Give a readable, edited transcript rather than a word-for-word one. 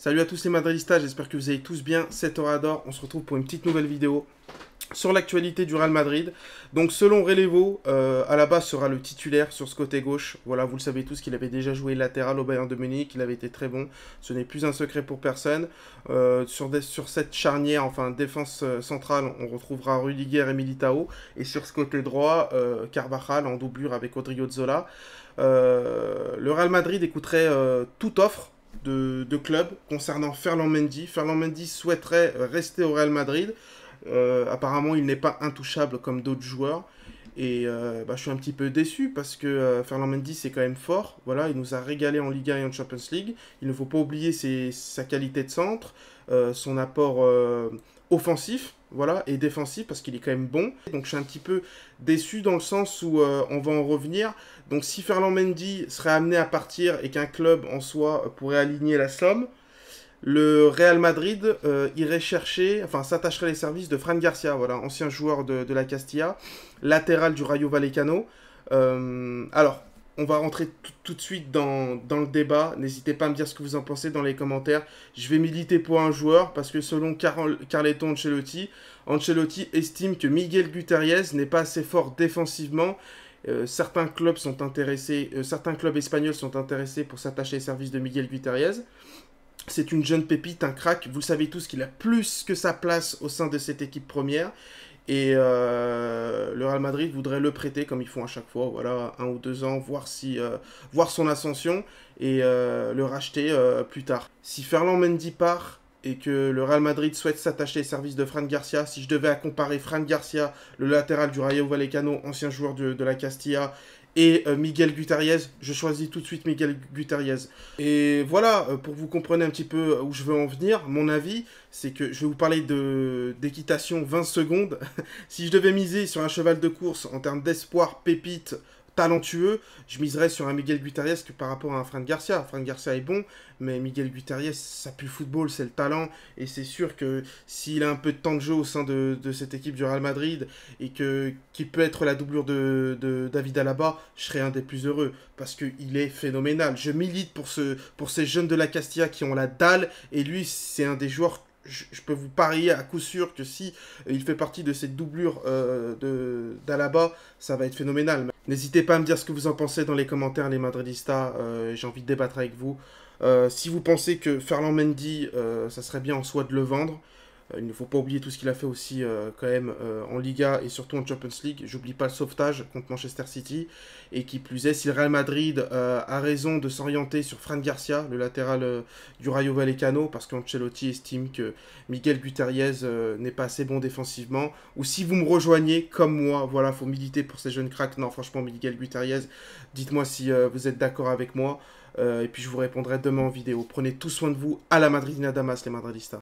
Salut à tous les madridistas, j'espère que vous allez tous bien, c'est Torador, on se retrouve pour une petite nouvelle vidéo sur l'actualité du Real Madrid. Donc selon Relevo, à la base sera le titulaire sur ce côté gauche. Voilà, vous le savez tous qu'il avait déjà joué latéral au Bayern de Munich, il avait été très bon, ce n'est plus un secret pour personne. Sur cette charnière, enfin défense centrale, on retrouvera Rudiger et Militao. Et sur ce côté droit, Carvajal en doublure avec Odriozola. Le Real Madrid écouterait toute offre de club concernant Ferland Mendy. Ferland Mendy souhaiterait rester au Real Madrid. Apparemment, il n'est pas intouchable comme d'autres joueurs. Et je suis un petit peu déçu parce que Ferland Mendy, c'est quand même fort. Voilà, il nous a régalé en Liga et en Champions League. Il ne faut pas oublier sa qualité de centre, son apport offensif, voilà, et défensif parce qu'il est quand même bon. Donc je suis un petit peu déçu dans le sens où on va en revenir. Donc si Ferland Mendy serait amené à partir et qu'un club en soi pourrait aligner la somme, le Real Madrid irait chercher, enfin s'attacherait les services de Fran Garcia, voilà, ancien joueur de la Castilla, latéral du Rayo Vallecano. Alors, on va rentrer tout de suite dans le débat. N'hésitez pas à me dire ce que vous en pensez dans les commentaires. Je vais militer pour un joueur parce que selon Carleton Ancelotti, Ancelotti estime que Miguel Gutiérrez n'est pas assez fort défensivement. Certains clubs espagnols sont intéressés pour s'attacher les services de Miguel Gutiérrez. C'est une jeune pépite, un crack. Vous le savez tous qu'il a plus que sa place au sein de cette équipe première. Et le Real Madrid voudrait le prêter comme ils font à chaque fois, voilà, 1 ou 2 ans, voir son ascension et le racheter plus tard. Si Ferland Mendy part et que le Real Madrid souhaite s'attacher au service de Fran Garcia, si je devais comparer Fran Garcia, le latéral du Rayo Vallecano, ancien joueur de la Castilla, et Miguel Gutiérrez, je choisis tout de suite Miguel Gutiérrez. Et voilà, pour vous compreniez un petit peu où je veux en venir, mon avis, c'est que je vais vous parler d'équitation 20 secondes. Si je devais miser sur un cheval de course en termes d'espoir, pépite, talentueux, je miserais sur un Miguel Gutiérrez que par rapport à un Fran Garcia. Fran Garcia est bon, mais Miguel Gutiérrez, ça pue le football, c'est le talent, et c'est sûr que s'il a un peu de temps de jeu au sein de cette équipe du Real Madrid, et qu'il peut être la doublure de David Alaba, je serais un des plus heureux, parce qu'il est phénoménal. Je milite pour ces jeunes de la Castilla qui ont la dalle, et lui, c'est un des joueurs je peux vous parier à coup sûr que si il fait partie de cette doublure d'Alaba, ça va être phénoménal. N'hésitez pas à me dire ce que vous en pensez dans les commentaires, les madridistas. J'ai envie de débattre avec vous. Si vous pensez que Ferland Mendy, ça serait bien en soi de le vendre, il ne faut pas oublier tout ce qu'il a fait aussi quand même en Liga et surtout en Champions League. J'oublie pas le sauvetage contre Manchester City. Et qui plus est, si le Real Madrid a raison de s'orienter sur Fran Garcia, le latéral du Rayo Vallecano, parce qu'Ancelotti estime que Miguel Gutiérrez n'est pas assez bon défensivement. Ou si vous me rejoignez, comme moi, voilà, faut militer pour ces jeunes cracks. Non, franchement, Miguel Gutiérrez, dites-moi si vous êtes d'accord avec moi. Et puis je vous répondrai demain en vidéo. Prenez tout soin de vous. À la Madrid Damas, les madridistas.